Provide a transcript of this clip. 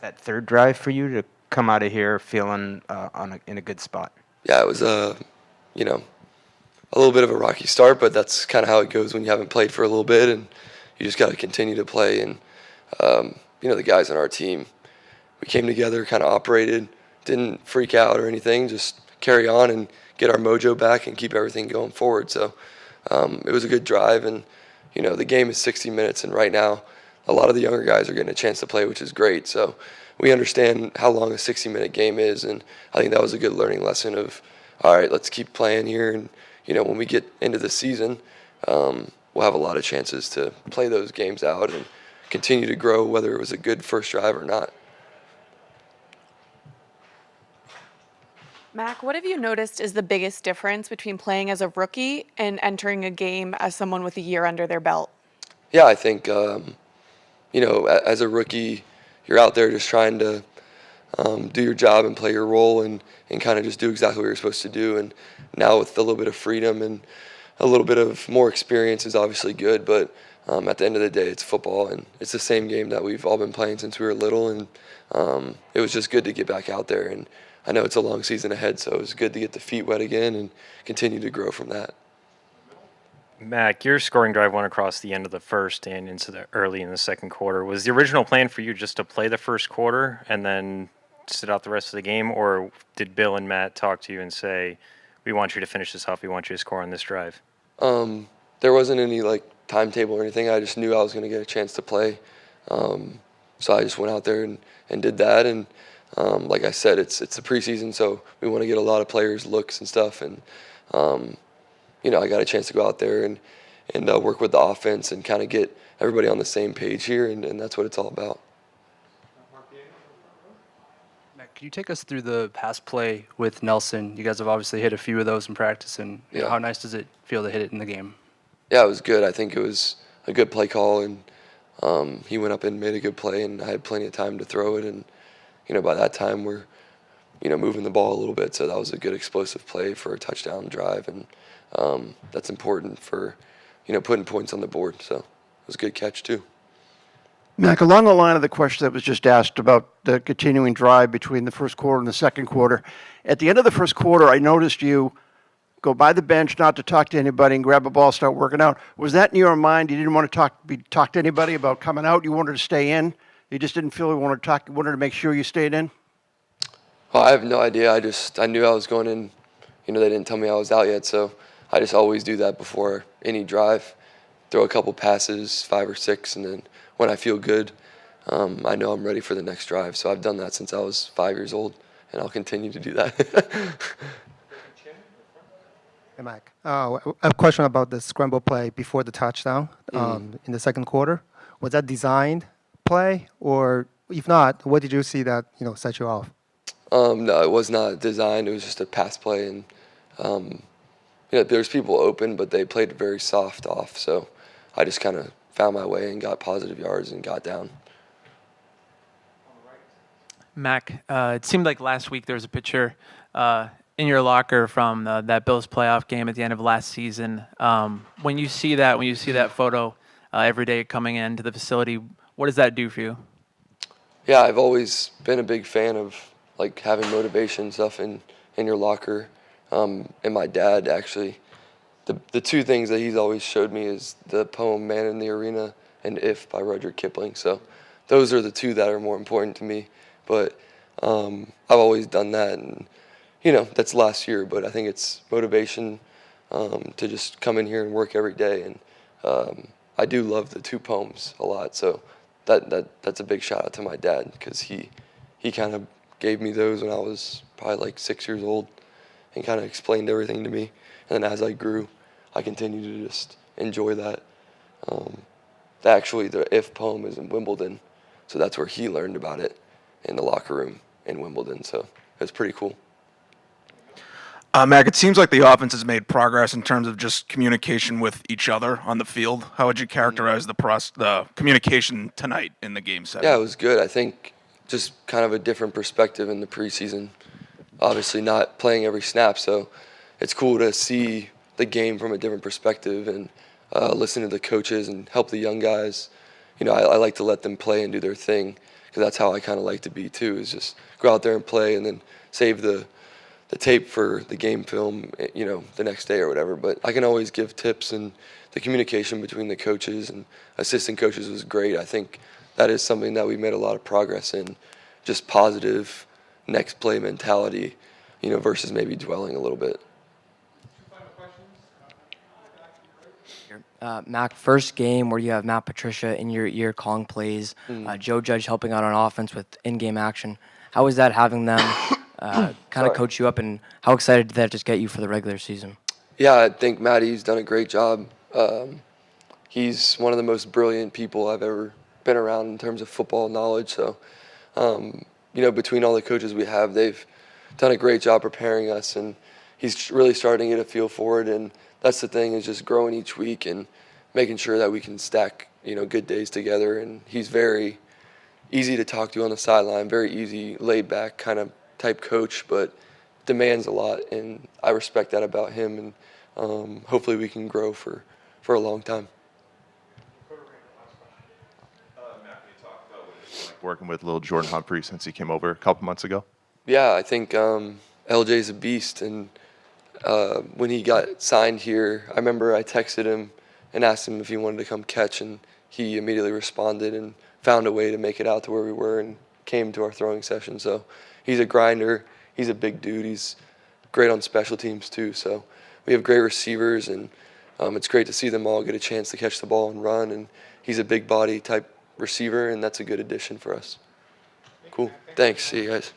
that third drive for you to come out of here feeling in a good spot? Yeah, it was you know, a little bit of a rocky start, but that's kind of how it goes when you haven't played for a little bit, and you just got to continue to play. And the guys on our team, we came together, kind of operated, didn't freak out or anything, just carry on and get our mojo back and keep everything going forward. So it was a good drive, and the game is 60 minutes, and right now a lot of the younger guys are getting a chance to play, which is great. So we understand how long a 60-minute game is, and I think that was a good learning lesson of, all right, let's keep playing here, and when we get into the season, we'll have a lot of chances to play those games out and continue to grow, whether it was a good first drive or not. Mac, what have you noticed is the biggest difference between playing as a rookie and entering a game as someone with a year under their belt? Yeah, I think, as a rookie, you're out there just trying to do your job and play your role and kind of just do exactly what you're supposed to do. And now with a little bit of freedom and a little bit of more experience is obviously good, but at the end of the day, it's football, and it's the same game that we've all been playing since we were little, and it was just good to get back out there. And I know it's a long season ahead, so it was good to get the feet wet again and continue to grow from that. Mac, your scoring drive went across the end of the first and into the early in the second quarter. Was the original plan for you just to play the first quarter and then sit out the rest of the game, or did Bill and Matt talk to you and say, we want you to finish this off, we want you to score on this drive? There wasn't any timetable or anything. I just knew I was going to get a chance to play, so I just went out there and did that. And like I said, it's the preseason, so we want to get a lot of players' looks and stuff. And I got a chance to go out there and work with the offense and kind of get everybody on the same page here, and that's what it's all about. Matt, can you take us through the pass play with Nelson? You guys have obviously hit a few of those in practice, and how nice does it feel to hit it in the game? Yeah, it was good. I think it was a good play call, and he went up and made a good play, and I had plenty of time to throw it. And by that time we're moving the ball a little bit, so that was a good explosive play for a touchdown drive, and that's important for putting points on the board. So it was a good catch too. Mac, along the line of the question that was just asked about the continuing drive between the first quarter and the second quarter, at the end of the first quarter, I noticed you go by the bench not to talk to anybody and grab a ball, start working out. Was that in your mind? You didn't want to talk to anybody about coming out? You wanted to stay in? You just didn't feel you wanted to talk? You wanted to make sure you stayed in? Well, I have no idea. I knew I was going in. They didn't tell me I was out yet, so I just always do that before any drive. Throw a couple passes, 5 or 6, and then when I feel good, I know I'm ready for the next drive. So I've done that since I was 5 years old, and I'll continue to do that. Hey, Mike. I have a question about the scramble play before the touchdown in the second quarter. Was that designed play, or if not, what did you see that set you off? No, it was not designed. It was just a pass play, and there's people open, but they played very soft off. So I just kind of found my way and got positive yards and got down. Mac, it seemed like last week there was a picture in your locker from that Bills playoff game at the end of last season. When you see that photo every day coming into the facility, what does that do for you? Yeah, I've always been a big fan of having motivation stuff in your locker. And my dad, actually, the two things that he's always showed me is the poem "Man in the Arena" and "If" by Rudyard Kipling. So those are the two that are more important to me. But I've always done that, and that's last year. But I think it's motivation to just come in here and work every day. And I do love the two poems a lot. So that's a big shout out to my dad, because he kind of gave me those when I was probably 6 years old, and kind of explained everything to me. And then as I grew, I continued to just enjoy that. Actually, the "If" poem is in Wimbledon, so that's where he learned about it, in the locker room in Wimbledon. So it's pretty cool. Mac, it seems like the offense has made progress in terms of just communication with each other on the field. How would you characterize the communication tonight in the game setting? Yeah, it was good. I think just kind of a different perspective in the preseason. Obviously not playing every snap, so it's cool to see the game from a different perspective and listen to the coaches and help the young guys. I like to let them play and do their thing, because that's how I kind of like to be too, is just go out there and play and then save the tape for the game film, the next day or whatever. But I can always give tips, and the communication between the coaches and assistant coaches was great. I think that is something that we made a lot of progress in, just positive next play mentality, versus maybe dwelling a little bit. Mac, first game where you have Matt Patricia in your ear calling plays, Joe Judge helping out on offense with in-game action. How was that having them kind of coach you up, and how excited did that just get you for the regular season? Yeah, I think Matty's done a great job. He's one of the most brilliant people I've ever been around in terms of football knowledge. So, between all the coaches we have, they've done a great job preparing us, and he's really starting to get a feel for it. And that's the thing, is just growing each week and making sure that we can stack, good days together. And he's very easy to talk to on the sideline, very easy, laid back kind of type coach, but demands a lot, and I respect that about him. And hopefully we can grow for a long time. Matt, can you talk about what it's like working with little Jordan Humphrey since he came over a couple months ago? Yeah, I think LJ's a beast, and when he got signed here, I remember I texted him and asked him if he wanted to come catch, and he immediately responded and found a way to make it out to where we were and came to our throwing session. So he's a grinder. He's a big dude. He's great on special teams too. So we have great receivers, and it's great to see them all get a chance to catch the ball and run. And he's a big body type receiver, and that's a good addition for us. Cool. Thanks. See you guys.